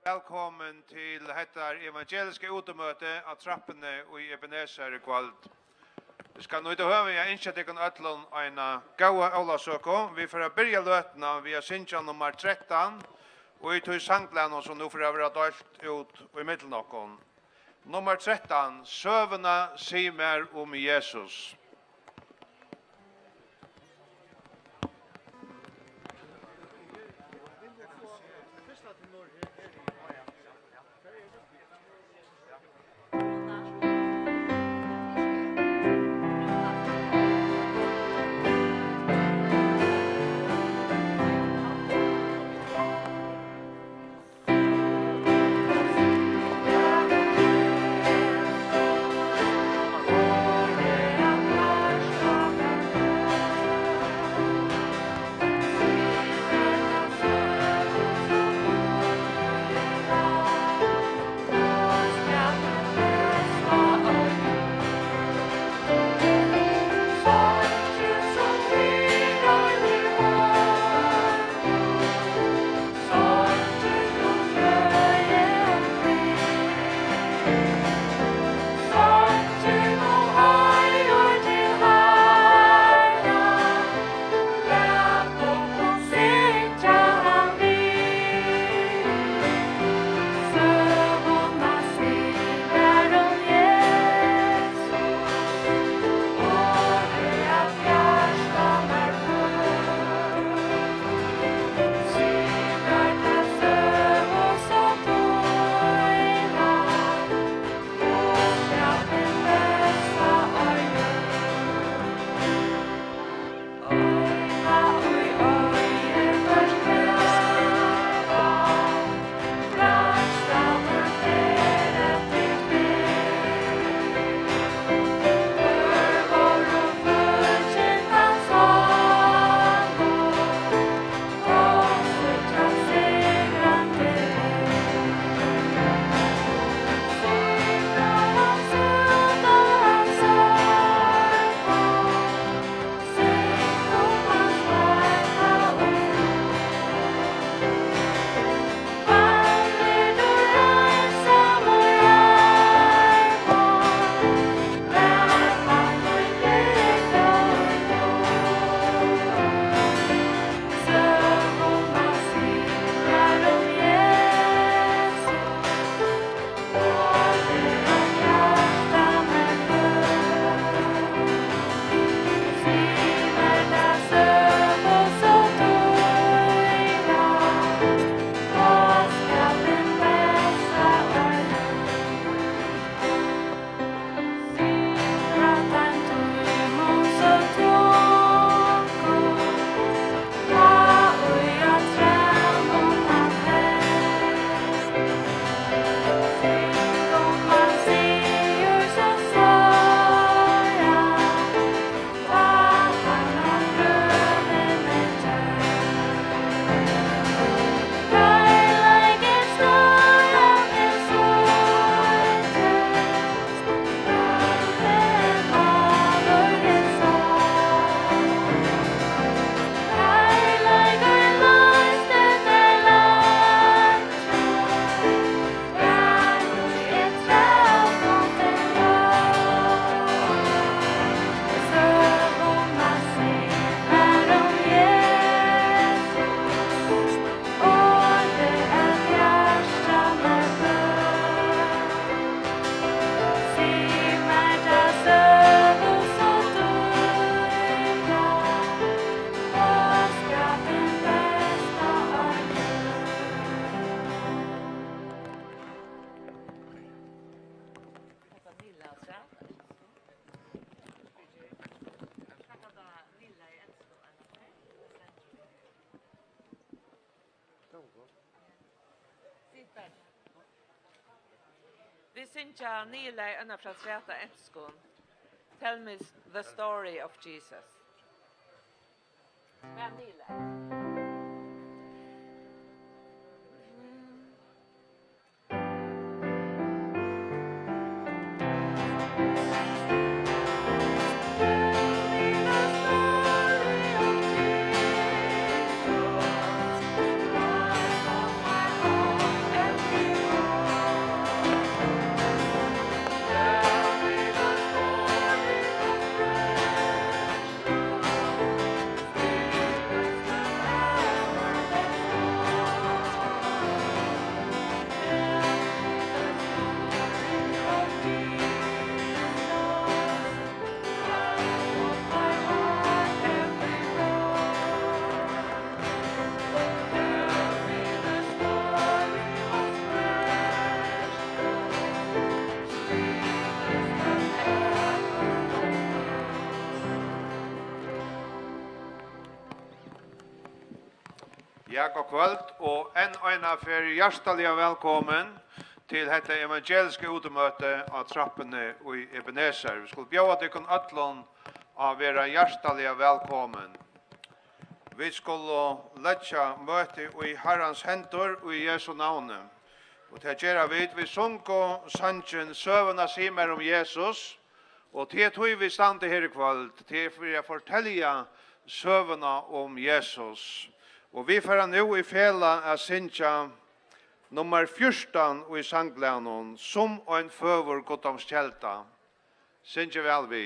Välkommen till detta evangeliska utemöte av trappene i Ebenezer i kveld. Vi skal nå til høve, jeg ønsker til Øtlund en gode avlasøko. Vi får begynne løtene via Sintja nummer 13, og i tog sanglene som nå får være dalt ut i middelnokken. Nummer 13, søvende sier mer om Jesus. Vi synger nylig under fra Træta Enskon. Tell me the story of Jesus. Men nylig. Every Ja, god kvöld, og en affär hjertelig velkommen til dette evangeliske utemøte av trappene i Ebenezer. Vi skulle bjøre til kun øtlån av være hjertelig velkommen. Vi skulle letja møte i Herrens hentor og i Jesu navne. Og til gjøre vi sunko sannsyn søvende simer om Jesus, og til tog vi stande her i kvöld, til for jeg forteller søvende om Jesus. Og vi får nå i fela av Sintja nummer 14 i sangblænen, som en føver goddomskjelta. Sintja vel vi.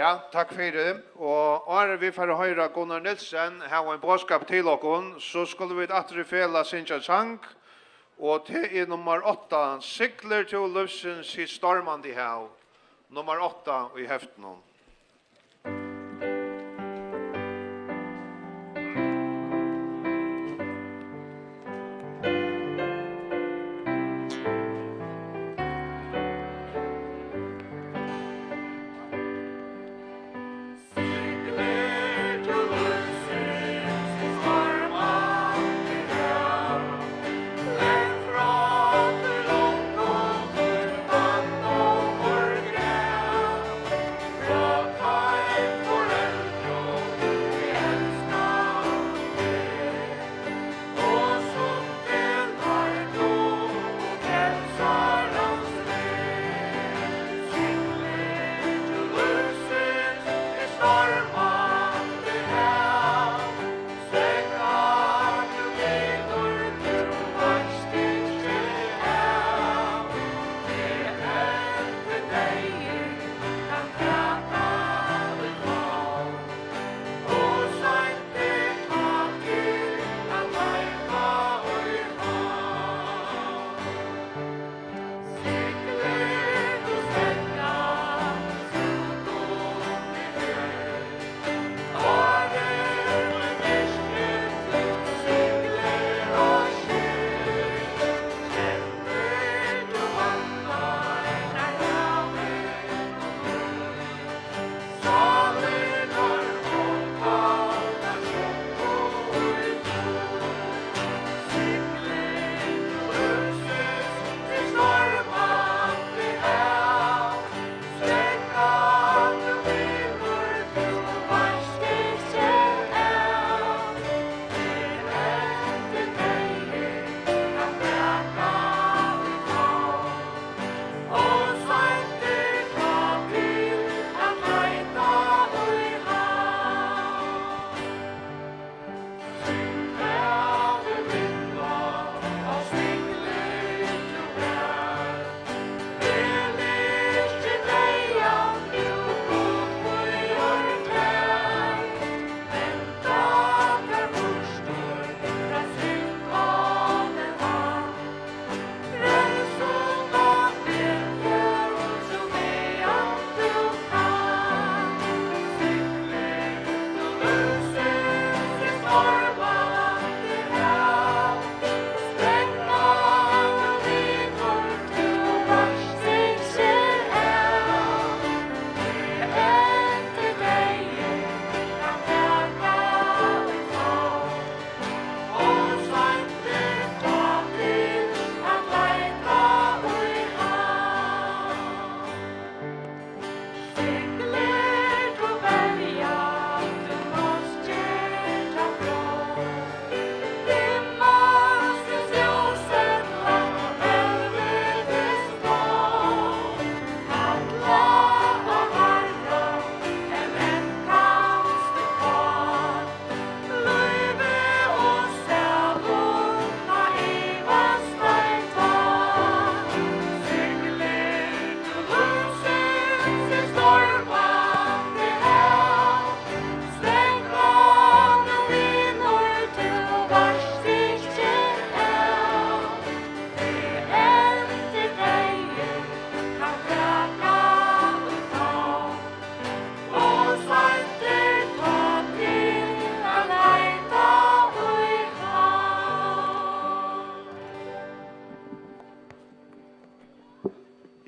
Ja, takk for det. Og året vi får høre Gunnar Nilsen har en bådskap til dere, så skulle vi atter fela Sintja sang, og til nummer 8, Sikler til løvsens i stormande hav, nummer 8 i heften.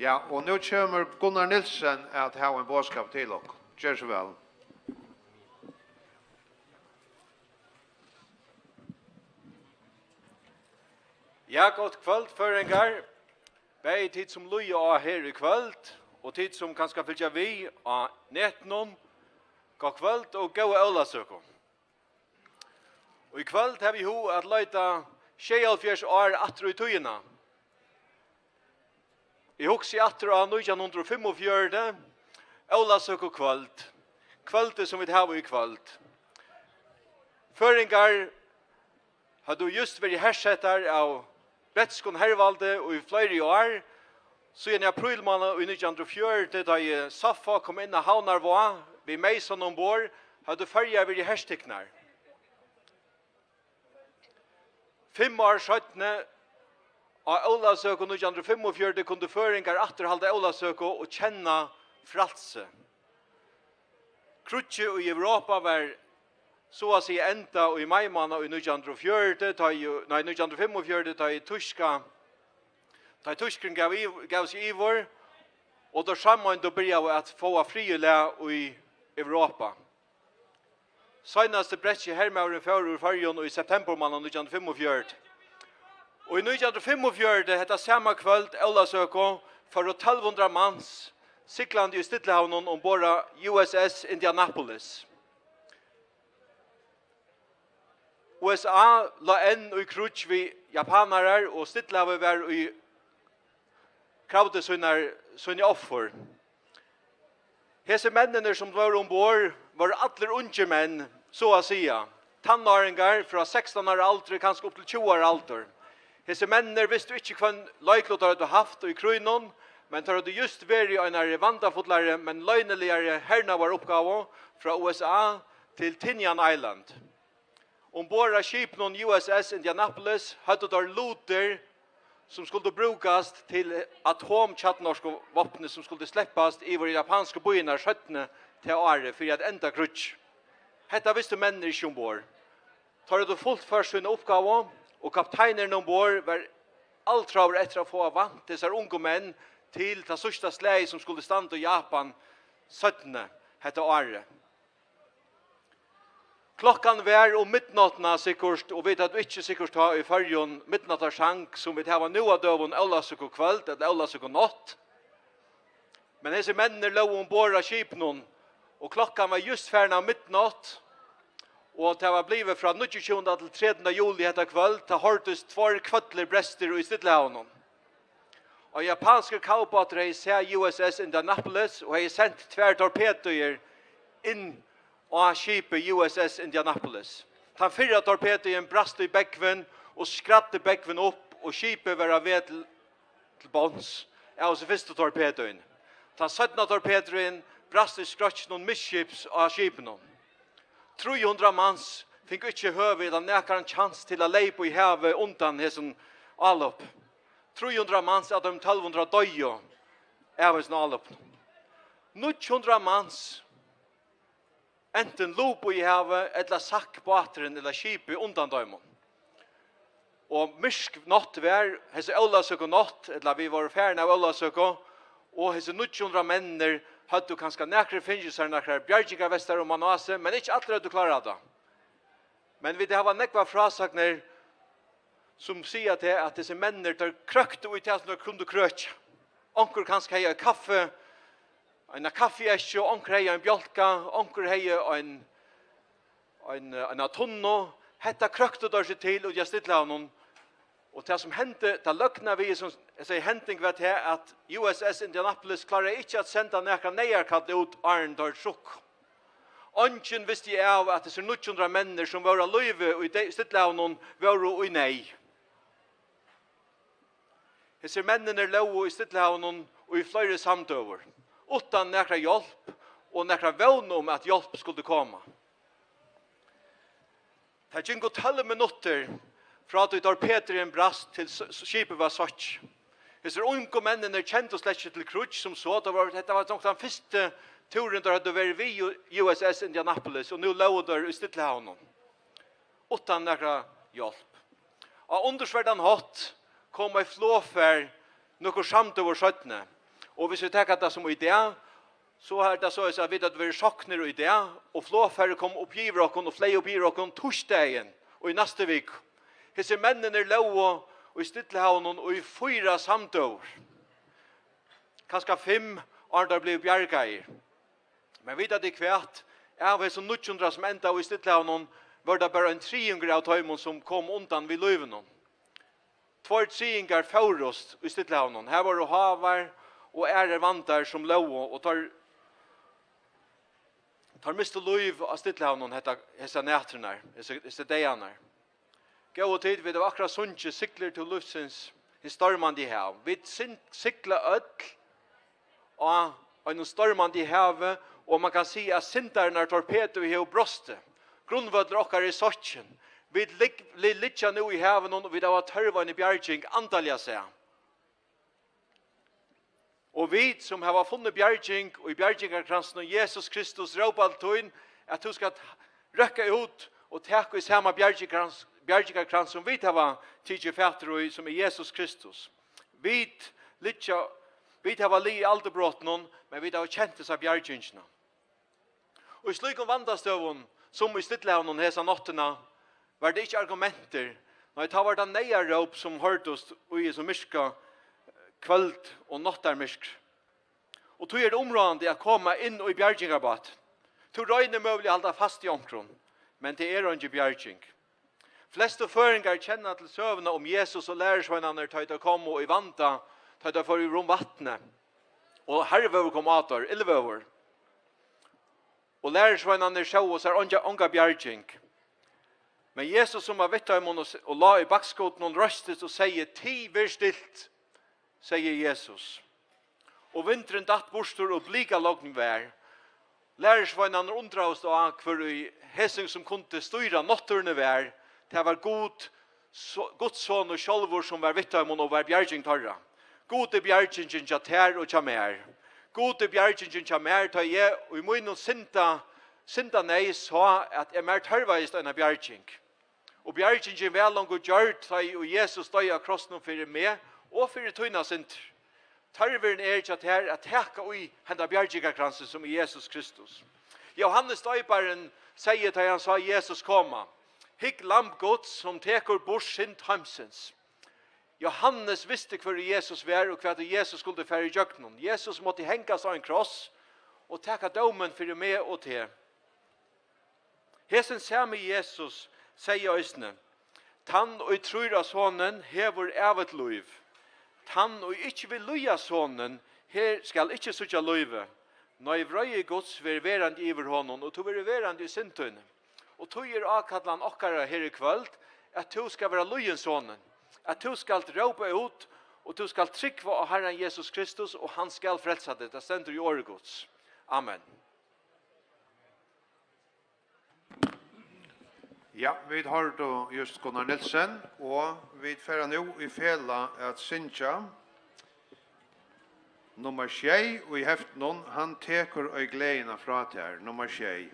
Ja, og nu kommer Gunnar Nilsen at ha en bådskap til oss. Gjør så vel. Ja, godt kvöld, føringar. Begge tid som luja av her i kvöld, og tid som kanskje fylgja vi av netnom. God kvöld og gode øvlasøko. Og i kvöld har vi ho at løyta 76 år atro i tøyina. I huksi atro av 1945, øvlasøko kvöld. Kvöldet som vi har i kvöld. Føringar har du just vært hersetter av Bretskon Hervalde og i flere år, så i aprilmåned i 1904, da jeg Saffa kom inn av Havnarvå, vi Meison ombord, hadde ferger vært herstikner. 5 år skjøttene av Olasøko 1945 kunne føringer atterhalde Olasøko og kjenne fralse. Krutje i Europa var så å si enda og i maimåned i 1945, da i tyskeren gav seg ivor, og da sammen da begynte at få frigjøle i Europa. Seneste brettet hermauren fører fargen i septembermåneden 1945. Og i 1945, hette samme kvöld, Olasøko, for 1200 manns, siklande i Stillehavnen ombord USS Indianapolis. USA la enn i krutsk vi japanere, og Stillehavet var i kravde sånne offer. Hese mennene som var ombord var alle unge menn, så å si. Tannåringar fra 16 år alder, kanskje opp til 20 år alder. Hese mennene visste ikke hva løyklot hadde haft i krynon, men de hadde just vært en vandafodlare, men løgneligere herna var oppgave fra USA til Tinian Island. Ombord av skipen USS Indianapolis hadde de luter som skulle brukas til atomkjattnorske våpne som skulle släppas i våre japanske byene 17. til året for at enda krutsk. Hetta visste mennene ikke ombord. Tar det fullt for sin oppgave, og kapteinen ombord var alt traver etter å få vant disse unge menn til det største slag som skulle stande i Japan 17. hetta året. Klokkan var om midnattna sikkert, og vi hadde ikke sikkert ha i fargen midnattarsang som vi hadde nå av døven Olasøko kveld, eller Olasøko natt. Men disse mennene lå ombord av skipen, og klokkan var just ferdig av midnatt, og det var blivet fra 29. til 3. juli etter kveld, det hørtes 2 kvøtler brester i Stillehavnen. Og japanske kaupåter har sett USS Indianapolis, og har sendt 2 torpedoer inn og skipet USS Indianapolis. Den 4 torpedoen brast i bekven og skratte bekven opp, og skipet var ved til bånds. Ja, og så første torpedoen. Den 17 torpedoen brast i skrotsen og misskips av skipene. 300 manns fikk ikke høve eller nekker en chans til å leipe i havet undan hessen allopp. 300 manns av de 1200 døye av hessen allopp. 900 manns enten lopo i havet, eller sakk båteren, eller skipet undan døymon. Og myrsk natt var, hese Olasøko natt, eller vi var ferdig av Olasøko, og hese 900 menner hadde kanskje nekre finnesar, nekre bjerginger vestar og manase, men ikke alle hadde klare det. Men vi har nekva frasagner som sier til at disse menner tar krøkte ut til at de kunne krøkje. Onker kanskje hei kaffe, en kaffeeske, onker hei en bjolka, onker hei en tunno. Hetta krøkte der seg til, og jeg stilla honom. Og det som hendte, det løgna vi, som jeg sier, henting ved til at USS Indianapolis klarer ikke at senda nekka neierkatt ut Arndor Trukk. Ongen visste jeg av at det er 900 menner som var av løyve og i stilla honom var i nei. Disse mennene lå i stilla honom og i flere samtøver, utan nekra hjelp og nekra vevn om at hjelp skulle komme. Det gikk 12 minutter fra at torpederen brast til skipet var satt. Disse unge mennene kjente slett ikke til krutsk som så. Dette var nok den første turen der hadde vært vi USS Indianapolis, og nå lå der i Stillehavnen. Utan nekra hjelp. Og undersverdan hatt kom ei flåfær noe samt over 17. Og hvis vi tenker det som idé, så er det så at vi vet at vi er sjokkner i det, og flåfærre kom opp i rokken, og flei opp i rokken torsdagen, og i neste vik. Hese mennene lov og i Stillehavnen, og i 4 samtår. Kanskje 5 år der ble bjergeier. Men vet at det kvært, av hese 900 som enda i Stillehavnen, var det bare en 300 av tøymon som kom undan vid løyvene. 2 300 faurost i Stillehavnen. Her var det havar og vantar som lå og tar miste løyv av Stillehavnen hessa nætrene, hessa deianer. Gå og tid, vi var akkurat sunnkje sikler til luftsins i stormande hav. Vi sikler ødl og en stormande hav, og man kan si at sintarna torpedo i hev broste. Grunnvødler okkar i sottjen. Vi litja nu i haven og vi var tørvan i bjergjeng andalja seg. Og vi som har funnet bjergjeng og i bjergjengarkransen og Jesus Kristus råpaltøyen at du skal røkka ut og teka i samme bjergjengarkrans som vi har tidsi fætter som er Jesus Kristus. Vi har li i aldebrotten, men vi har kjentes av bjergjengene. Og i slik om vandastøvun som i Stillehavnen hesa nottena var det ikke argumenter. Nei, det var det neierråp som hørtes i som myrka kvöld og nottarmyrk. Og tog det områdende å komme inn i bjergingarbat. Tog røyne mulig halda fast i omkron, men det er ikke bjerging. Fleste føringar kjenner til søvna om Jesus og lærersvennerne tøyt å komme og i vanta, tøyt å få i rom vattnet. Og hervøver kom atar, illvøver. Og lærersvennerne sjå oss onga bjerging. Men Jesus som var vitt av og la i bakskoten og røstet og sier, «Ti vir stilt», sier Jesus. Og vinteren datt bostor og blika logning vær. Lærersvennerne undra oss da hver i hesing som kunde styra notturne vær. Det var Guds son og sjolvor som var vitt av og var bjerging torra. God er bjergingen tja ter og tja mer. God er bjergingen tja mer ta jeg og i munnen synda nei sa at jeg mer tørveist enn bjerging. Og bjergingen vel langt og gjørt og Jesus døy av krossen for meg og for tøyna sinter. Tarveren er ikke at teka ui henda bjergingarkransen som er Jesus Kristus. Johannes døyparen sier til han sa Jesus koma. Hikk lampgods som teker bort sint hamsens. Johannes visste hver Jesus var og hva Jesus skulle fære i jøknen. Jesus måtte hengas av en kross og teka domen for meg og til. Hesen samme Jesus sier òsne, tann og trur av sonen hever evet loiv. Tann og ikkje vil luja sonen, her skal ikkje sutja loive. Når i vrøye gods ver verand iver honom, og to ver verand i sintøyne. Og to gir akadlan okkara her i kvöld, at to skal være lujen sonen. At to skal råpa ut, og to skal tryggva av Herren Jesus Kristus, og han skal frelsa det. Det stender i året gods. Amen. Ja, vi har då just Gunnar Nilsen, og vi færa nu i fela at Sinja, nummer 6, og i heft noen, han teker og gleina fra til her, nummer 6.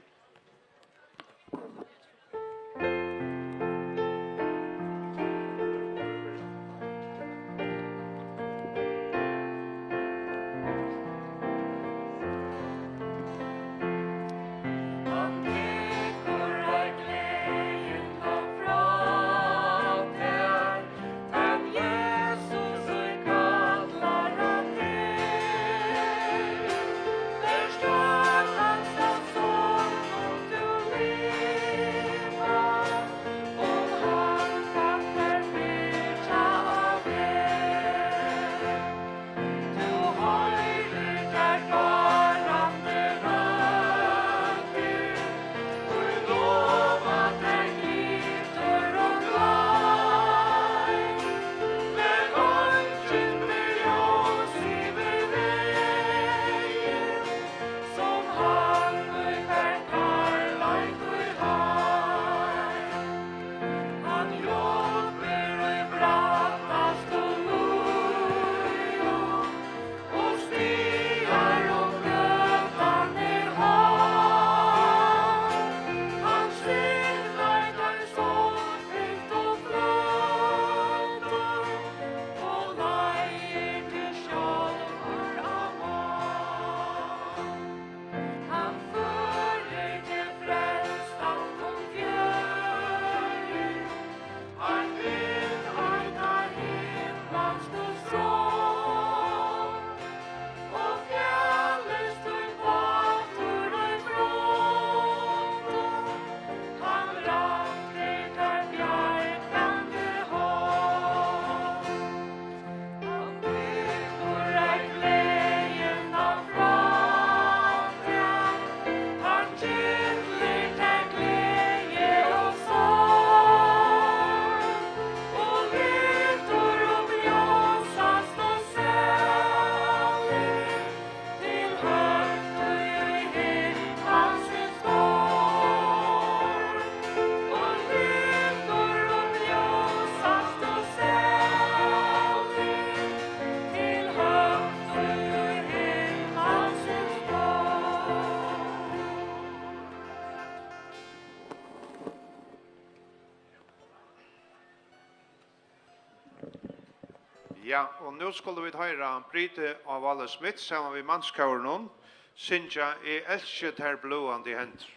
Ja, og nu skulle vi høyre Brite av Valle Smith sammen med mannskauren Sinja, jeg elsker her blående hender.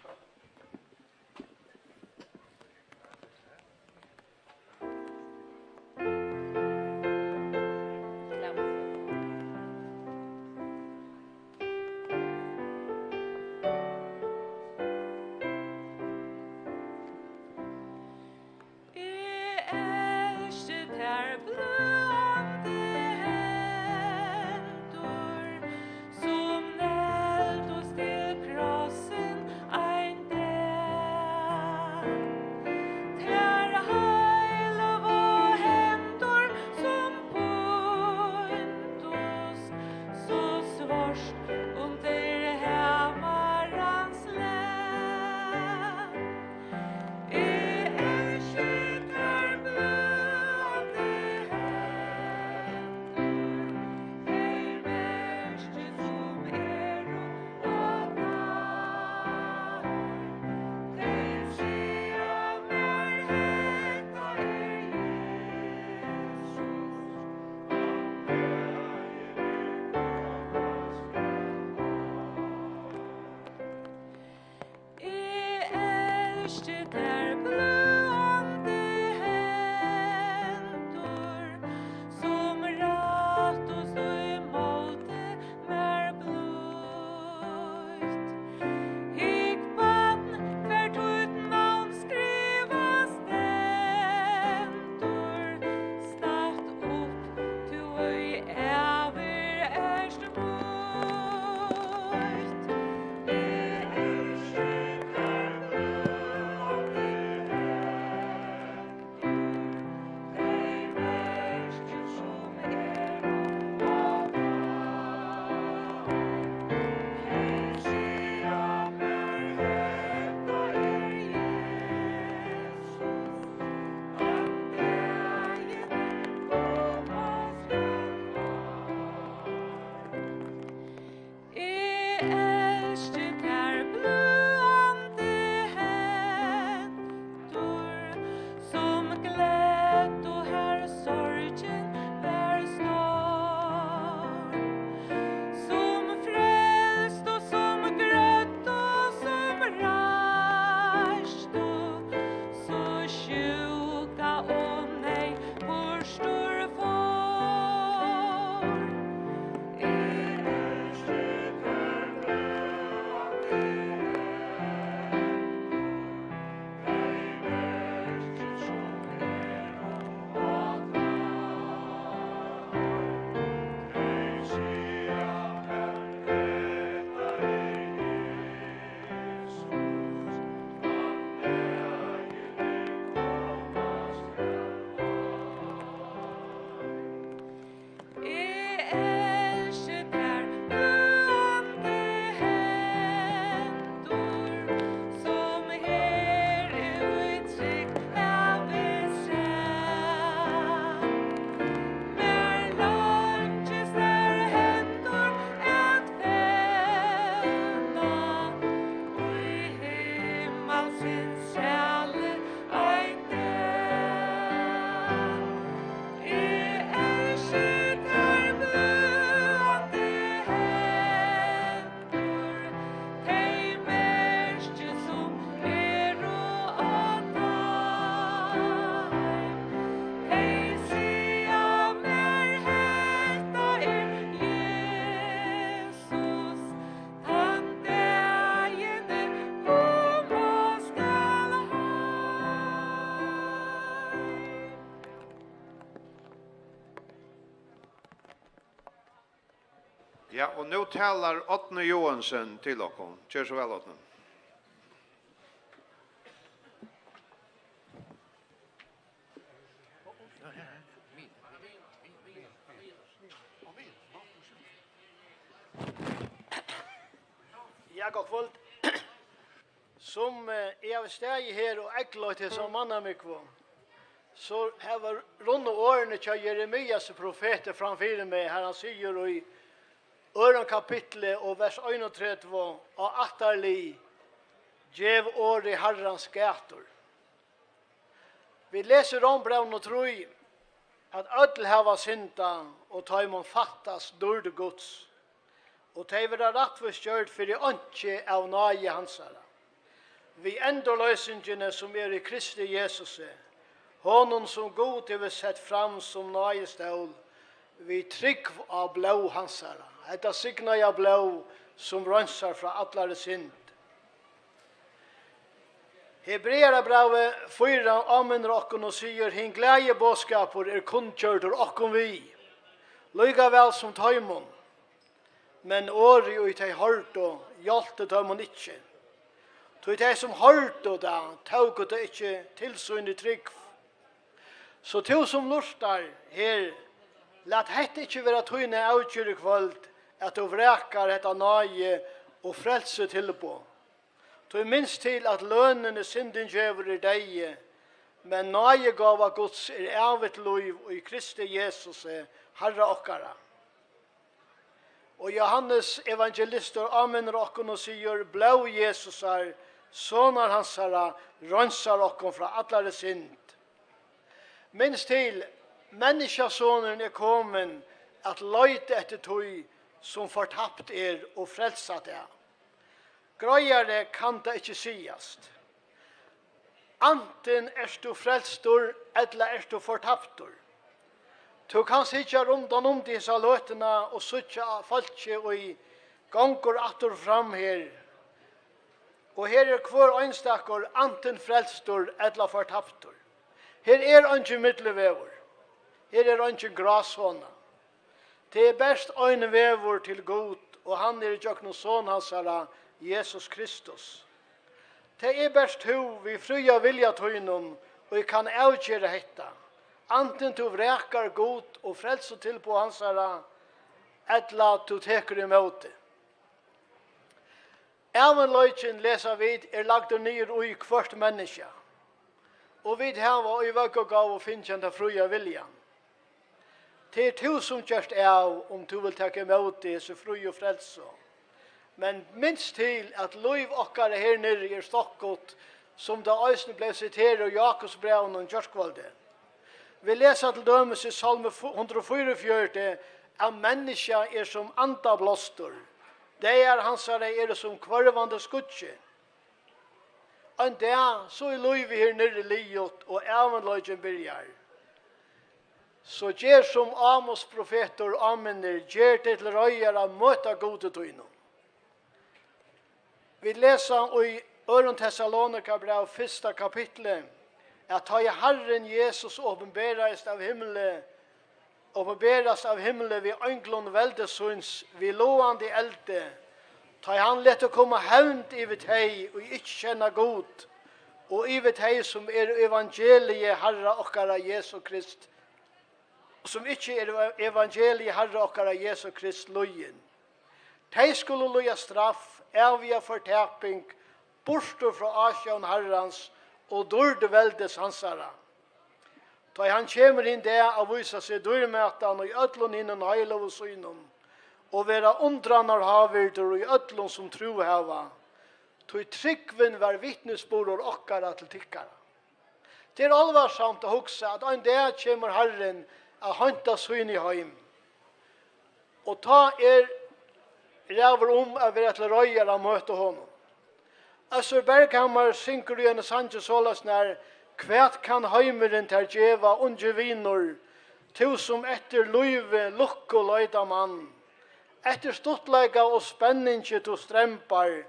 Ja, og nu talar Åtne Johansen til okkom. Kjør så vel, Åtne. Ja, god kvöld. Som jeg har steg her og eklart til som manna mig kvar, så har rundt årene til Jeremias profeter framfyrir meg, her han sier i Øren kapitlet og vers 31 og attarli gjev år i Herrans gator. Vi leser om brevn og troi at öll hava synda og ta imon fattas durde Guds. Og ta vera rattvis gjørt fyrir åndsje av nage hansara. Vi endorløsingene som i Kristi Jesus, honom som god er sett fram som nage stål, vi trygg av blå hansara. Etta signa av blå som rønsar fra allare synd. Hebreera brevet 4 anmenner okkon og sier, hin gleie båskapur kundkjørtur okkon vi, lyga vel som taimon, men åri og tei hørt og hjalte taimon ikkje. Tog tei som hørt og da, taugot det ikkje tilsyn i trygg. Så to som lustar her, lat hette ikkje vera tøyne avgjør i kvöld, at du vrekar etta nage og frelse tilpå. Du minst til at lønene synden gjøver deg, men nage gav av Guds evet liv og i Kristi Jesus, Herre okkara. Og Johannes evangelister anmenner okkon og sier, blå Jesusar, sonar hansara, rønsar okkon fra allare synd. Minst til, menneskesonen kommen at løyte etter tøy som fortapt og frelsat Grøyare kan det ikke siast. Anten du frelstor, eller du fortaptor. Du kan sitta rundan disse løtene og sitta falskje og i ganger atter fram her. Og her hver øynstakker anten frelstor, eller fortaptor. Her ikke middelvever. Her ikke grashånda. Det best øyne vever til god, og han jøkken sånn hansara, Jesus Kristus. Det best ho vi fria vilja tøynum, og vi kan avgjøre hetta. Anten du vrekar god og frelser til på hansara, etla du teker imot det. Även løyken lesa vid lagt nyer ui kvart menneske. Og vid hava i vøk gav og finnkjent av fria viljan. Det to som kjørst om du vil takke imot det, så fri og frelse. Men minst til at liv okkar her nere stokkot, som da øysene ble siteret i Jakobs brev og Kjørskvalde. Vi leser til dømes i Salme 144, at menneska som andablåstor. Det hansare som kvarvande skutje. Og det så i liv her nere liot og ævenløygen byrjar. Så gjer som Amos profeter anmenner, gjer det til røyere av møta gode tøyno. Vi leser i Øren Thessalonika brev 1. kapitlet, at ta i Herren Jesus åpenberes av himmelen, vi ønglån veldesuns, vi loande elde, ta i han lett å komme hevnt i vid hei, og ikke kjenne god, og i vid hei som evangeliet Herre okkara Jesu Krist, som ikke evangeliet Herre okkara Jesu Krist lojen. De skulle loja straff, evige fortaping, borster fra Asjon Herrans, og durde veldes hansara. Da han kommer inn der og viser seg dyrmætan og i ødlån innen heilov og synom, og være undrannar havirder og i ødlån som tro hava, tog tryggven var vittnesbord okkara til tikkara. Det alvarsamt å hugsa at en der kommer Herren a hanta syn i heim. Og ta ræver å være til røyer og møte honom. Assur Berghammer synker i en sanje sålasnær, kvært kan heimeren til djeva unge vinor, to som etter løyve lukko løyda mann, etter stortlega og spenninge to strempar,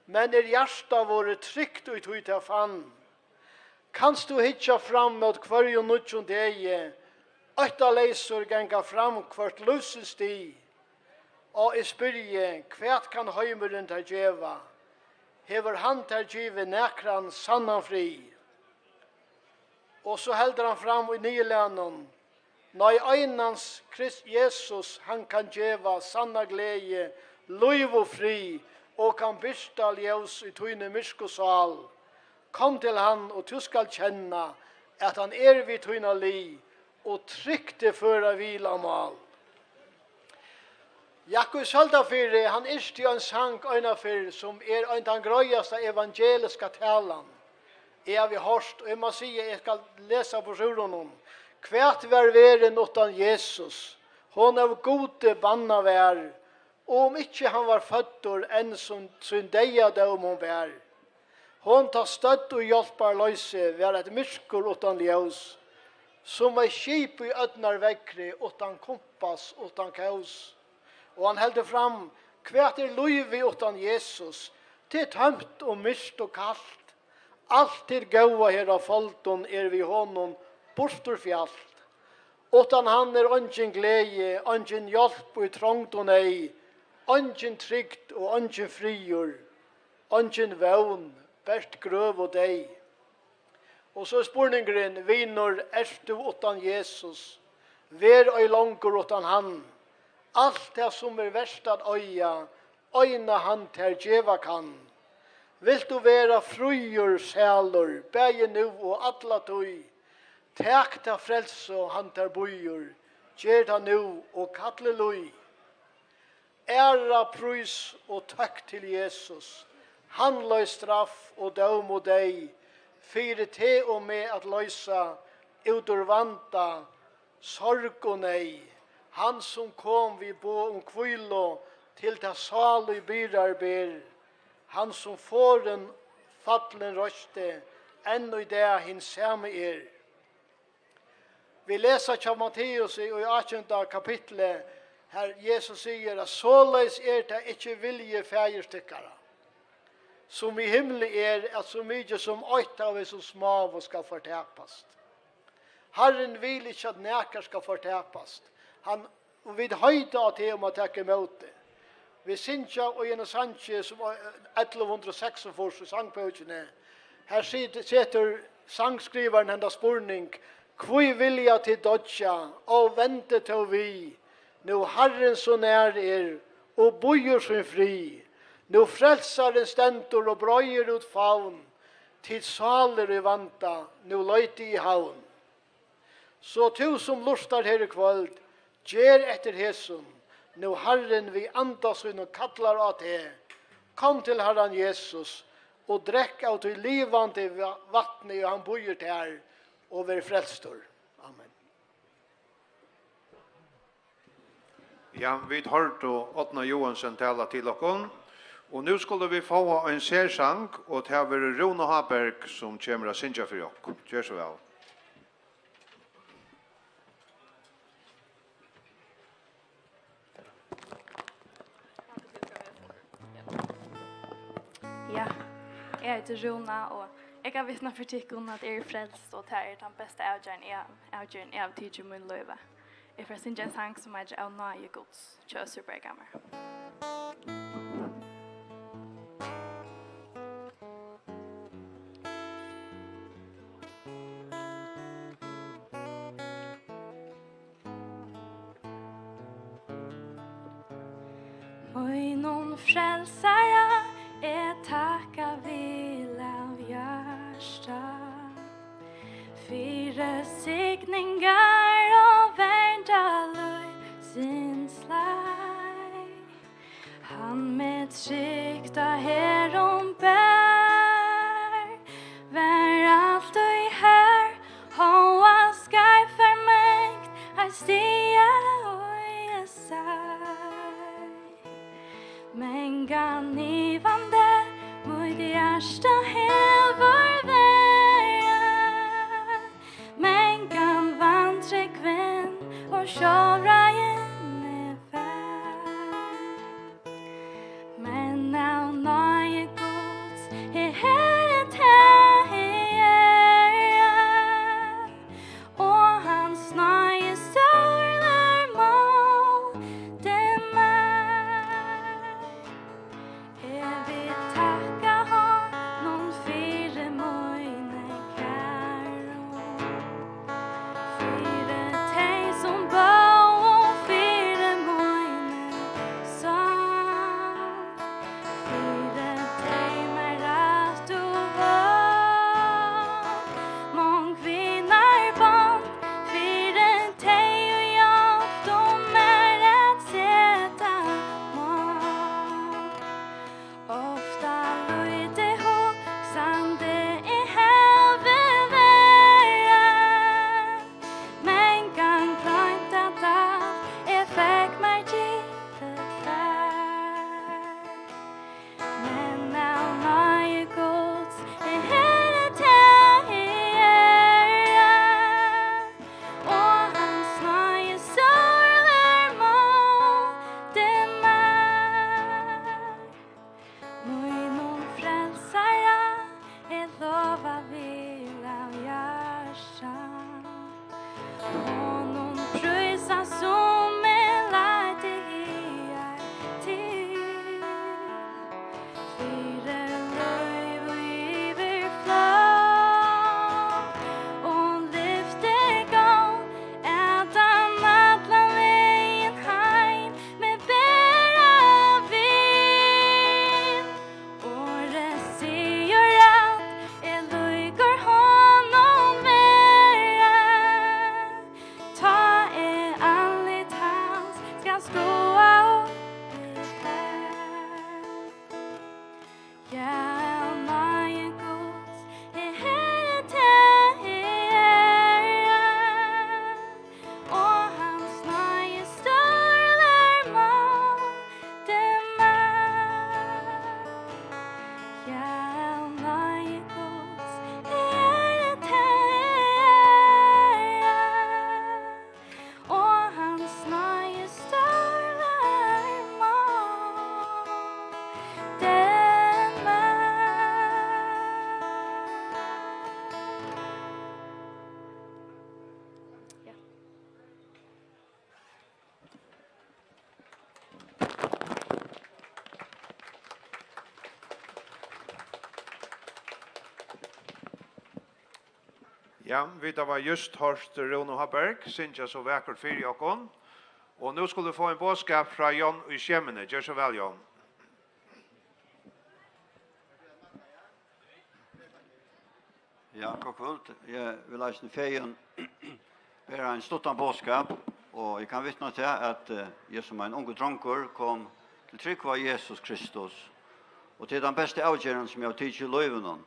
men hjärsta våre trygt ut ut av fann. Kanst du hitja fram mot kvarjo nutjon deie, øtta leisur genga fram kvart lusesti, og I spyrje, kvært kan heimeren til djeva, hever han til djeve nekran sannan fri. Og så helder han fram i nylænen, når einans Krist Jesus han kan djeva sanna glede, liv og fri, og kan byrsta ljus i tøyne myskosal. Kom til han, og du skal kjenne at han vid tøyne li, og trykte føra vila mal. Jakob Saldafyr, han til en sang øynafyr, som en den grøyaste evangeliska talan. Jeg har hørt, og jeg må si, jeg skal lese på sjuren. Kvært var veren utan Jesus. Hon av gode banna vær. Og om ikke han var fødder enn som sin deia døm hon vær. Hon tar støtt og hjelper løse vær et myrkur utan ljøs. Som ei skip i ødnar vekkri utan kompass utan kaos. Og han heldur fram, kvært løyvi utan Jesus, til tømt og myst og kallt. Alt til gaua her av folton vi honom bortur fjallt. Utan han ongin gleie, ongin hjelp og trångt og nei, ongin trygt og ongin friur, ongin vøvn, bert grøv og deg. Og så spurningren, vinor, du utan Jesus, ver oi langur utan han, alt det som verst at øyna han ter djeva kan. Vil du vera frujur sælur, bæge nu og alla tøy, tak ta frelse han ter bujur, gjer ta nu og kattle lui. Æra prøys og takk til Jesus, han løy straff og døm og deg, fyre te og med at løysa, ut ur vanta, sorg og nei. Han som kom vi bo kvilo til ta sal i byrar ber. Han som får en fattelen røste, ennå i det hin samme Vi leser til Matteus i 18. kapitlet, her Jesus sier at såleis det ikke vilje fægerstykkere. Som i himmelen at så mye som 8 av så små og skal fortapast. Herren vil ikke at nækker skal fortapast. Han vil høyde av til om å takke imot det. Vi synes og en sannsje som 1146 i sangpøkene. Her setter sangskriveren hendas spurning, «Hvor vilja til dodja, og vente til vi, nå Herren så nær og bojer som fri, nå frelsaren stentor og brøyer ut faun, til saler i vanta, nå løyti i havn. Så tu som lustar her i kvöld, gjer etter hesum, nå Herren vi andas og kallar av te. Kom til Herren Jesus, og drekk av til livande vattnet, og han bojer til her, og vær frelstor. Amen. Ja, vi har hørt Åtna Johansen tala til oss. Og nu skulle vi få en sersang, og det er Rune Haberg som kommer å synge for oss. Gjør så vel. Ja, jeg heter Runa, og jeg har vittnet for tikkene at jeg frelst, og det den beste avgjøren jeg har tid i min løyve. Jeg får synge en sang som er av nøye gods, Kjøsur Bergammer. Oi, noen frelsere, takka vil av hjärsta. Fyra signingar og värndalur sin slaj. Han med trykta herom bär. Vär allt i här, hoa sky förmängt, har stia och jag saj. Men ganivande mot hjärsta hever värre. Men kan vandre kvinn och sjåra igen är färd. Men now Ja, vi var just hørst Rune Haberg, synes jeg så vakkert for Jokon. Og nå skulle vi få en bådskap fra Jon i Skjemmene. Gjør så vel, Jon. Ja, god kveld. Jeg vil leise en feien. Det er en stuttan bådskap, og jeg kan vittne til at jeg som en unge dronker kom til trygg av Jesus Kristus. Og til den beste avgjøren som jeg har tidlig i løyven.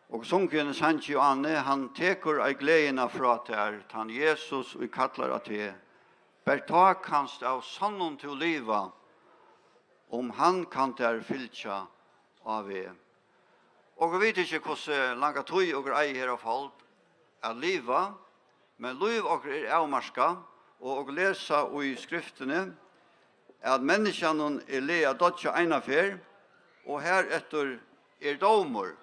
Og sungen Sanchi og Anne, han teker ei gledena fra til han Jesus og kallar at det. Ber ta kanst av sannon til liva, om han kan der fylltja av det. Og vi vet ikke hvordan langa tøy og ei her av folk er liva, men liv og er avmarska, og lesa i skriftene at menneskene er lea dødja einafer, og her etter er domer.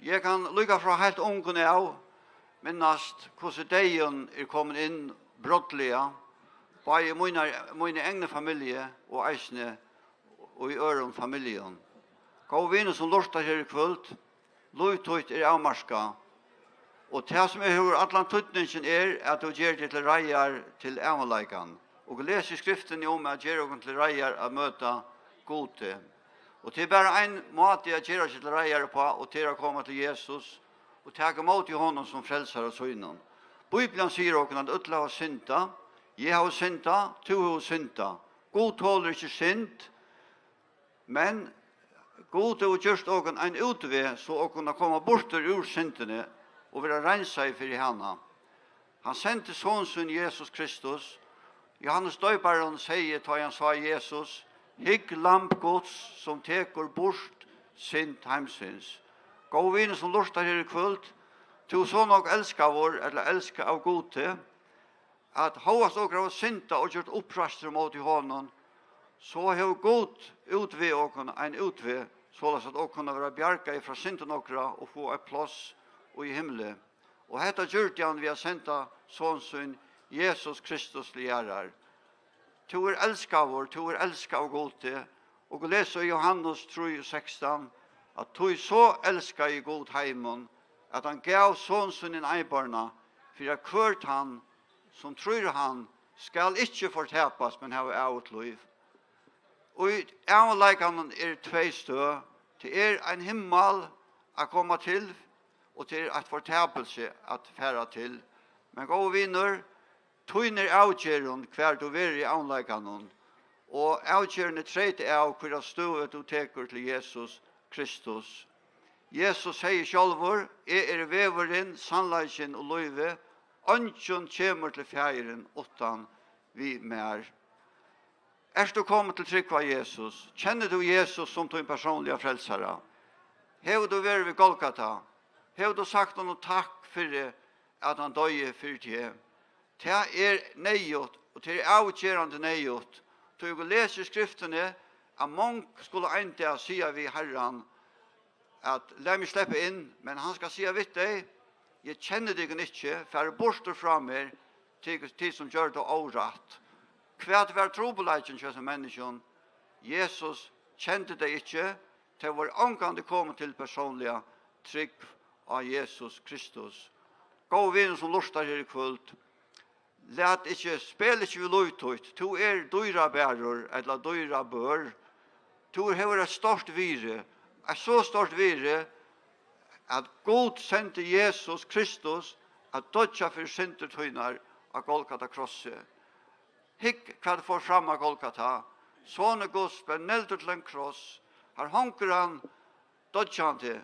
Jeg kan lukka fra helt ungen av, minnast hvordan deien er kommet inn brottliga, bare i mine egne familie og eisne og i øren familien. Gå viner som lortar her i kvöld, lojtøyt er avmarska, og det som er hur atlantutningen er at du gjør det til reier til avmarleikan, og leser skriften om at gjør det til reier å møte gode. Og det er bare en måte at gjør det til reier på, og til å komme til Jesus, og ta imot i honom som frelser og synen. Bibelen sier også at utla har synta, jeg har synta, du har synta. God tåler ikke synd, men God har gjort også en utvei, så å kunne komme bort ur syndene, og være renset for henne. Han sendte sonsen Jesus Kristus. Johannes døyparen sier, da han sa Jesus, hygg lampgods som teker bort synd heimsyns. Gå viner som lortar her i kvöld, to så nok elska vår, eller elska av gode, at hovast okra av synda og gjort opprastre mot i hånden, så har god utvei okra en utvei, så at okra være bjarga fra synden okra og få et plass og i himmelen. Og hetta gjort han vi har senda sånn Jesus Kristus lærer. To er elska vår, to er elska av gode, og leser i Johannes 3:16, at to så elska i god heimen, at han gav sånn en eibarna, for at kvart han, som tror han, skal ikke fortepas, men ha av liv. Og i avleikene er tvei stø, det er en himmel å komme til, og til et fortapelse at fære til. Men gå vinner, tøyner avgjøren hver du er i avleikene, og avgjøren er tredje av hver støvet du teker til Jesus Kristus. Jesus sier sjálfur, jeg er veveren, sannleiken og løyve, ønsken kommer til fjæren utan vi mer. Er du kommet til trygg av Jesus? Kjenner du Jesus som din personlige frelsere? Har du vært ved Golgata? Har du sagt noe takk for at han døde for det? Det er nøyot, og det er avgjørende nøyot. Du leser skriftene, at mange skulle enda sier vi Herren, at la meg slippe inn, men han skal si vidt deg, jeg kjenner deg ikke, for jeg borster fra meg til som gjør det året. Hva var trobeleggene til mennesken? Jesus kjente deg ikke, til hvor omgang det kommer til personlige trygg av Jesus Kristus. Gå vinn som lustar her i kvöld. Lät ikke, spil ikke vi lovtøyt. Du er dyra bærer, eller dyra bør. Du har et stort vire, er så stort vire, at Gud sendte Jesus Kristus at dødja for syndertøyner av Golgata krosset. Hikk hva det får fram av Golgata. Sånne Guds ble neldet til en kross. Her honker han dødja han til.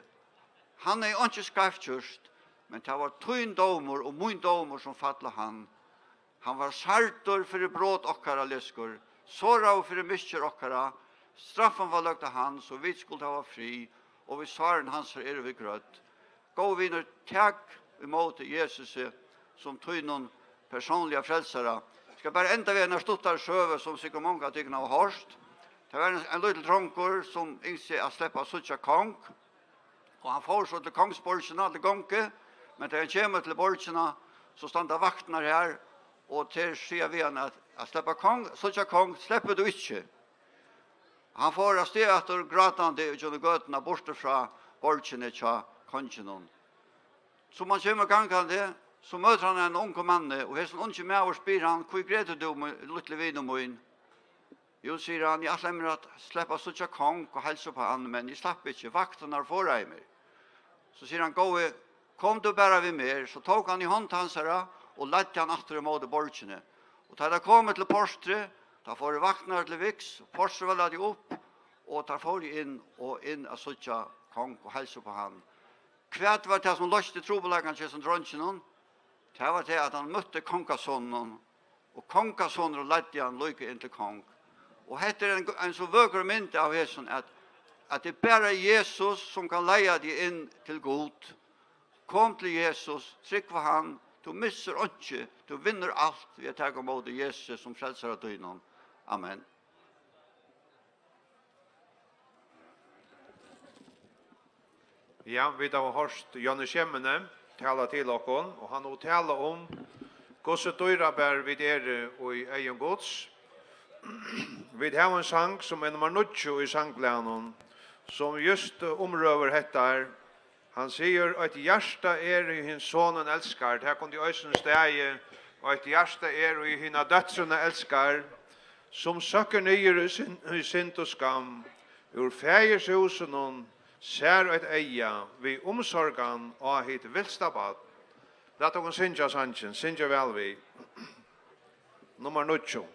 Han er ikke skarfkjørst, men det var tøyn domer og mun domer som fattla han. Han var sartor for brot okkara leskor, såra for miskjer okkara. Straffen var lagt av han, så vi skulle ha fri, og vi svaren hans er vi grøtt. Gå vinner, takk imot Jesus som tog noen personlige frelsere. Jeg skal bare enda ved en stuttar sjøve som sikkert mange av tykkene har hørst. Det var en liten dronker som innser å slippe suttja kong, og han får så til kongsborgsene til gonge, men da han kommer til borgsene, så standa vaktene her, og til sier vi han at slippe kong, suttja kong, slipper du ikke. Han får av sted etter gratande og gjør gøtene borte fra borgsene til kongen. som man kommer gangande, så møter han en unge mann, og hesten unge med og spyr han, hvor greder du lille vin og min? Jo, sier han, jeg slemmer at slippe sånn kong og helse på han, men jeg slipper ikke, vakten er foreimer. Så sier han, kom du bare ved mer, så tok han i hånd hans her, og lette han atter imot borgene. Og da det kom til Porstre, da får vaktene til Viks, Porstre var de opp, og da får de inn av sånn kong og helse på han. Kvært var det som løste trobelagen til som dronjen, det var det at han møtte kongasonen, og kongasonen lette han lykke inn til kong. Og dette er en så vøker mynd av hessen, at det bare er Jesus som kan leie de inn til god. Kom til Jesus, trykk for han, du misser ikke, du vinner alt ved å ta imot Jesus som frelser av døgnen. Amen. Ja, vi har hørt Jonny Kjemmene tala til oss, og han har tala om hvordan døyra bær vi og i egen gods. Vi har en sang som er nummer 90 i sangplanen, som just omrøver hettar. Han sier at hjärsta i hin sonen elskar. Her kom de øysen stegi, og at hjärsta i hina dødsrene elskar, som søkker nyer i sint og skam, ur feiershusen og ser et eia, vi omsorgan og hit vilstabad. Låt oss synja sanchen, synja vel vi. Nummer 90.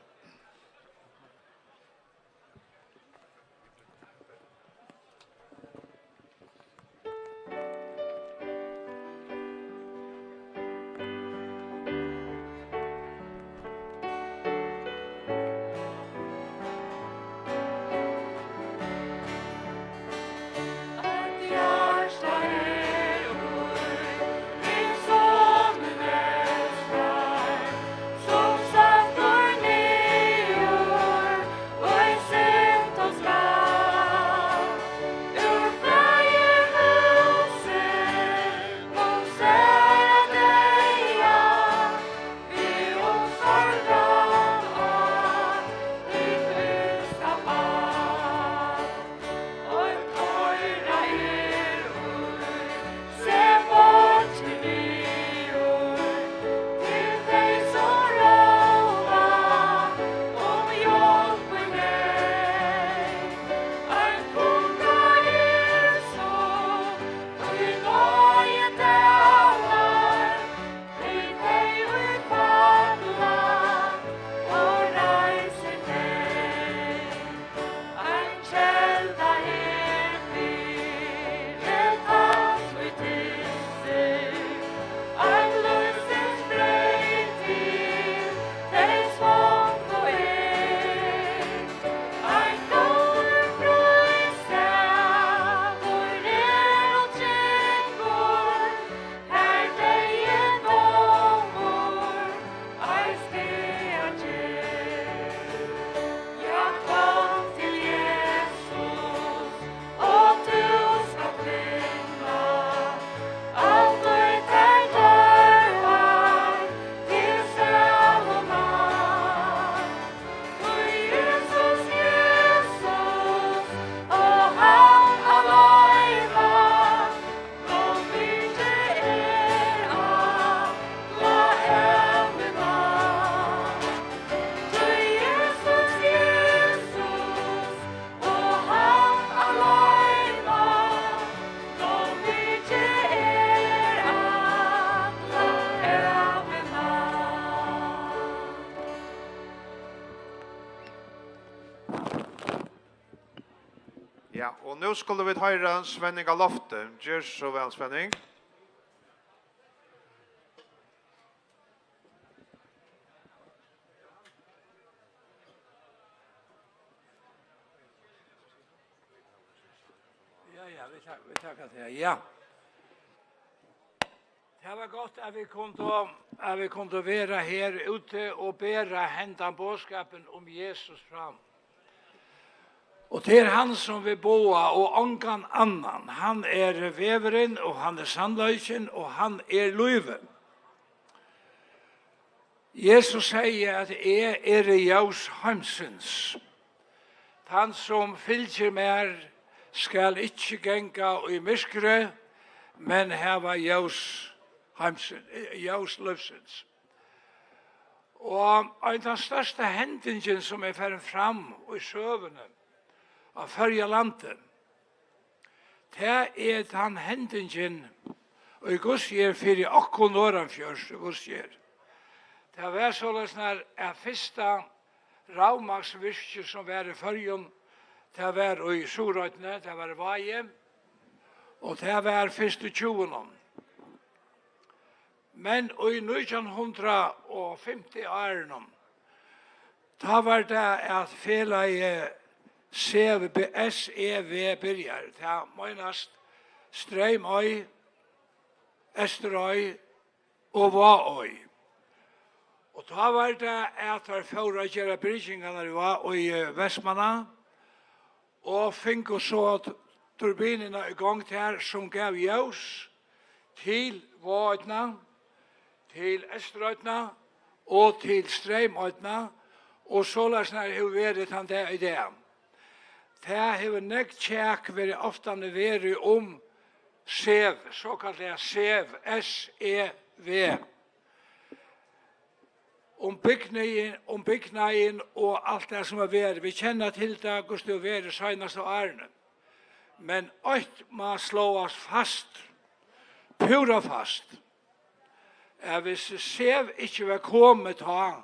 Ja, og nå skulle vi høre Svenning av Lofte. Gjør så vel, Svenning. Ja, vi tackar till. Ja. Det var gott att vi kunde vara här ute och bära händan bådskapen om Jesus fram. Och det är han som vi boa och ankan annan. Han är väveren och han är sannlöjsen och han är löven. Jesus säger att är ljus hamsens. Han som fylger mer skal ikke genga i myskre, men heva ljus ljus livsens. Og en av den største hendingen som er ferdig fram i søvende av førje landet, det er den hendingen og i Gudsgjer fyrir okko norranfjørs i Gudsgjer. Det var således når jeg første ravmaksvirke som var i førjen, det var i Sorøytene, det var i Vaje, og det var første 20. Men i 1950 årene, da var det at fela SEV byrjar. Det møynast Streimøy, Esterøy og Vaøy. Og da var det at der fjorda gjøre bryggingene i Vestmanna, og fikk så turbinene i gang der som gav ljus til Vaøyna, til Esterøyna og til Streimøyna, og så løsner det vært han det i det. Det har nekt tjekk vært ofte vært SEV, såkalt SEV, S-E-V. Bygningen og alt det som har vært. Vi kjenner til det, hvordan det har vært senest av årene. Men alt må slå oss fast, pura fast. Hvis SEV ikke var kommet til,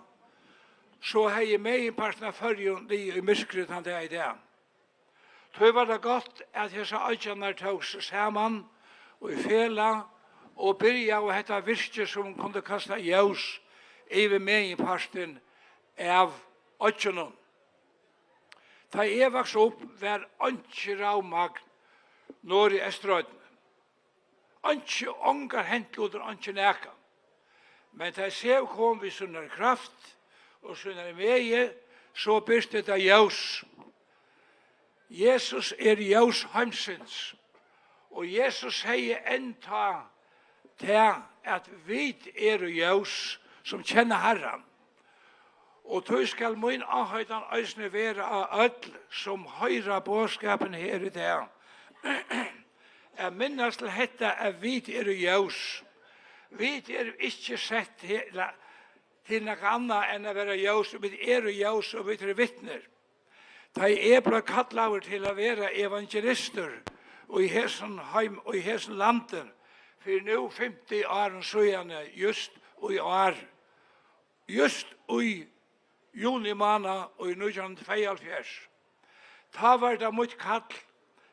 så har jeg med i parten av førjen i myskret han det i det. Så var det godt at jeg sa øyne tog seg sammen og i fela og byrja og hette virke som kunne kasta ljus i med i parten av øyne. Da jeg vokste opp var ønske ravmagn når i Estrøyden. Ønske ångar hentloder ønske neka. Men da jeg kom vi sånne kraft og sånne meie, så byrste det ljus. Jesus ljus heimsins, og Jesus sier enda til at vi ljus som kjenner Herren. Og tog skal min avhøyden øysene være av ødel som høyre bådskapen her i det. Jeg minnes til dette at vi ljus. Vi ikke sett til noe annet enn å være ljus, vi ljus og vi vittner. De ble kallet til å være evangelister og i hessen heim og i hessen landen for nå 50 år siden just og i år. Just i juni måned og i 1972. Da var det mot kall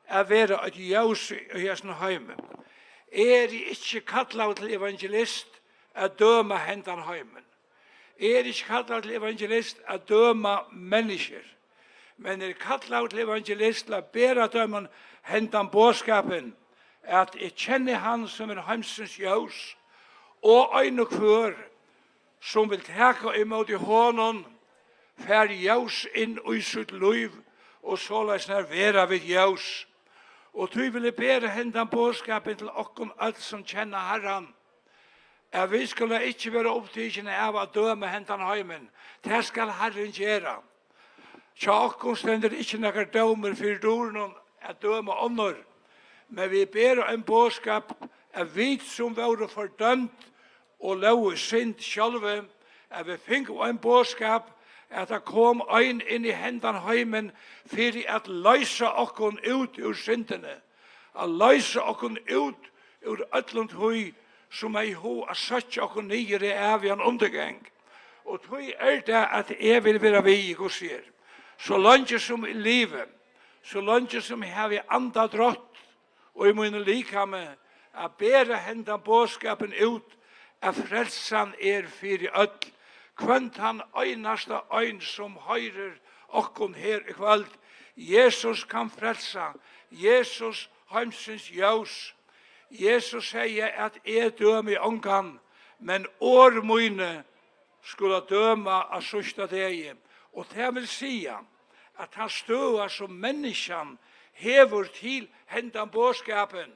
å være et ljus i hessen heim. Ikke kallet til evangelist å døme hendan heimen. Ikke kallet til evangelist å døme mennesker. Men kallet til evangelist til å bære dømen hendan bådskapen at jeg kjenner han som heimsens ljus og øyne kvør som vil teke imot i hånden fer ljus inn i sitt liv og såleis nær vera vid ljus. Og du vil bære hendan bådskapen til okkon alt som kjenner Herren. Vi skulle ikke være opptidende av å døme hendan heimen. Det skal Herren gjøre. Tja okkon stender ikke nekkar dømer for dårnen at døme ånder. Men vi ber en bådskap at vi som var fordømt og lov synd sjølve, at vi fikk en bådskap at det kom ein inn i hendan heimen for at løse okkon ut ur syndene. At løse okkon ut ur ødlund hui som ei ho a satt okkon nere av en undergang. Og hui det at jeg vil være vi i Guds sier. Så langt som i livet, så langt som jeg har anda drott, og i mine likame, at bære hendan bådskapen ut, at frelsan fyrir ødl, kvønt han øynasta øyn som høyrer okkon her i kveld. Jesus kan frelsa, Jesus heimsins ljus. Jesus sier at jeg døm i ångan, men år mine skulle døma av sørsta deg. Og det vil sige at han støver som menneskene hever til hendan bådskapen.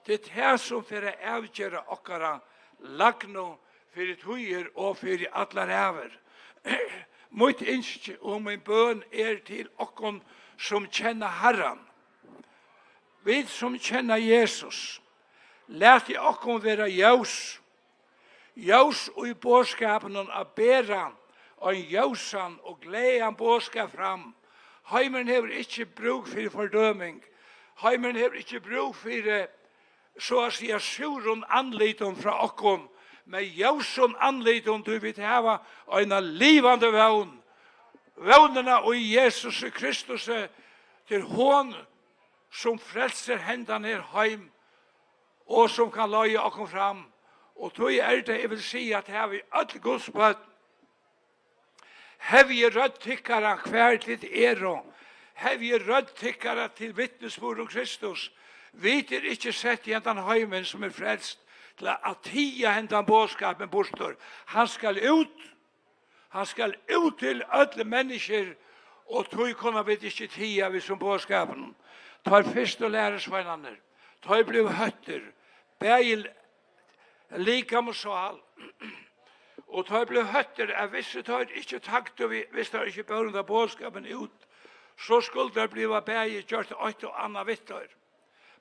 Det det som for å avgjøre okkara lagno for tøyer og for alle ræver. Mitt ønske og min bøn til okkon som kjenner Herren. Vi som kjenner Jesus, Lät I okkom vera ljus. Ljus og I bådskapen av bæra og en ljusan og gledan bådskap fram. Heimeren hever ikke bruk for fordøming. Heimeren hever ikke bruk for så å si surun anliton fra okkom. Med ljusun anliton du vill hava en livande vevn. Vevnena og Jesus Kristus til hon som frelser hendan her heim og som kan løye okkom fram. Og tog det, jeg vil si at her vi alle godsbøtt, har vi rødtikkere hver til ære, har vi rødtikkere til vittnesbord om Kristus, vi er ikke sett i hendan heimen som frelst, til at tia hendan bådskapen bortstår. Han skal ut til alle mennesker, og tog kunne vi ikke tia vi som bådskapen. Tar først og læresvennerne, tar bliv høtter, beil lika mosal. Og tar bliv høtter, jeg visste tar ikke takt, og visste tar ikke børnda bådskapen ut, så skulle det bliva beil gjort et og annet vittar.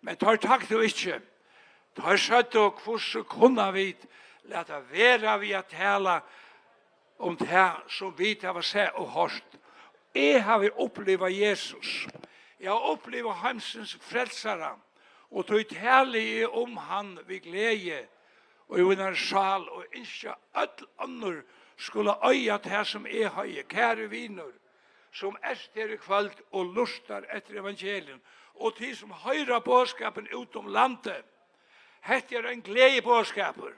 Men tar takt og ikke. Tar søtt og hvordan kunne vi lete være vi at tala om det som vi har sett og hørt. Jeg har opplevd Jesus. Jeg har opplevd hamsens frelsere, og tog tale om han ved glede, og i under sal, og ikke alle andre skulle øye det som jeg har, kære viner, som her i kveld og lustar etter evangelien, og de som høyrer bådskapen utom landet. Hette en glede bådskaper.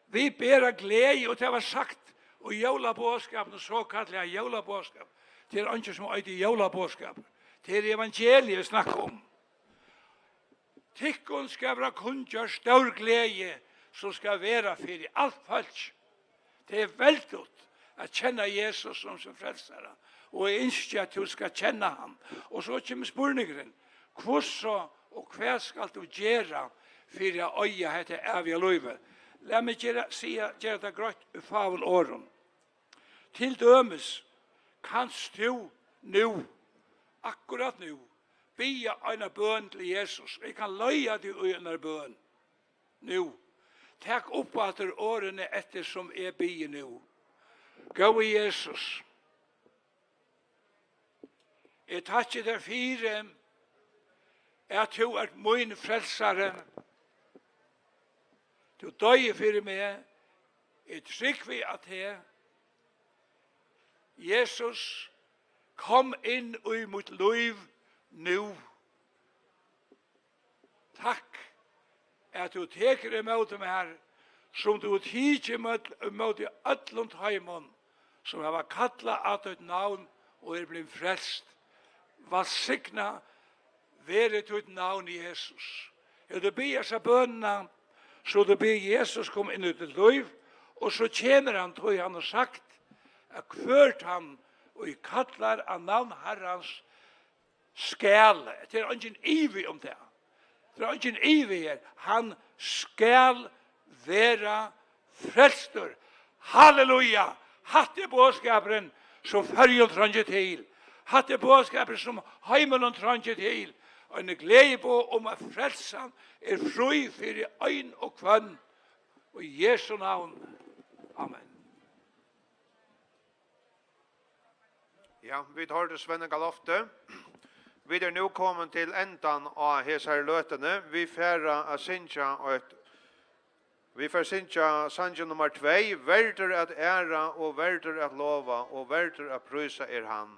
Vi ber glede, og det var sagt, og jævla bådskapen, så kallet jævla bådskap. Det er ikke som øyde jævla bådskaper. Det er evangeliet vi snakker om. Tikkun skal være kunngjør stor glede som skal være for i alt folk. Det er veldig at kjenne Jesus som frelsere. Og jeg ønsker at du skal kjenne ham. Og så kommer spørningen. Hvordan og hva skal du gjøre for å øye dette evige livet? La meg gjøre det grønt i favel åren. Til dømes kanst du nå, akkurat nå, bia en bøn til Jesus. Jeg kan løye til en bøn. Nå. Takk opp etter årene etter som jeg bier nå. Gå i Jesus. Jeg takker der fire. Jeg tror at min frelsere. Du døye for meg. Jeg trykker vi at her. Jesus, kom inn i mitt liv nå. Takk at du teker imot dem her, som du tidsjer imot i ødlund heimen, som har kallet at et navn og blitt frelst. Valsigna være til et navn Jesus. Ja, du ber seg bønene, så du ber Jesus kom inn i ditt liv, og så kjenner han til han har sagt, at kvørt han og i kallar av navn Herrens skal. Det er ingen ivig om det. Det er ingen ivig her. Han skal være frelstor. Halleluja! Hatt er bådskaperen som førjen tranger til. Hatt er bådskaperen som heimelen tranger til. Og en glede på om at frelsen er fri for øyn og kvann. Og i Jesu navn. Amen. Ja, vi tar det Svenne Galofte. Vi er nå kommet til endan av hese løtene. Vi får synja sanje nummer 2. Verder at æra og verder at lova og verder at prysa han.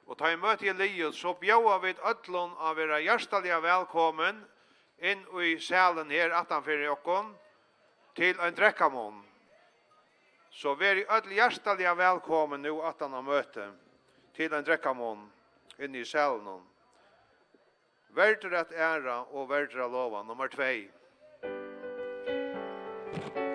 Og ta i møte i livet så bjøver vi ødlån av å være hjertelig velkommen inn i salen her 18 okkon til en drekkamon. Så vi er ødelig hjertelig velkommen nå 18 av møte til en drekkamon inn i salen. Verder at æra og verder at lova, nummer 2. Thank you.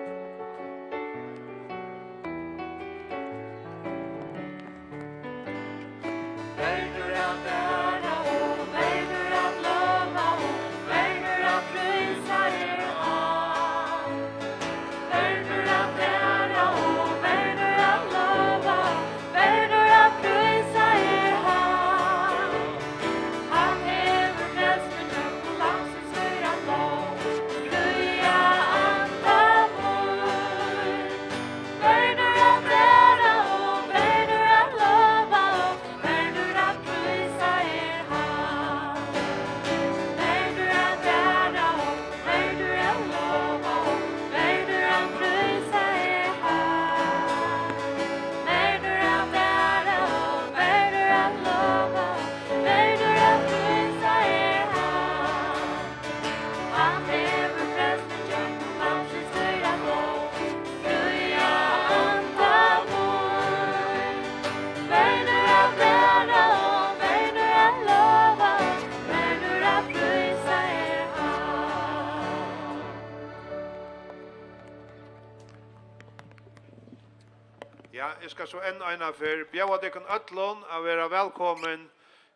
Ja, jeg skal så en for bjøva dere øtlån å være velkommen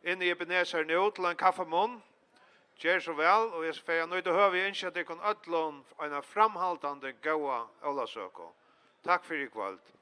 inn i Ebenezer nå til en kaffemån. Gjør så vel, og jeg får nøyd å høre vi ønsker at dere øtlån en framhaltende gode Olasøko. Takk for i kveld.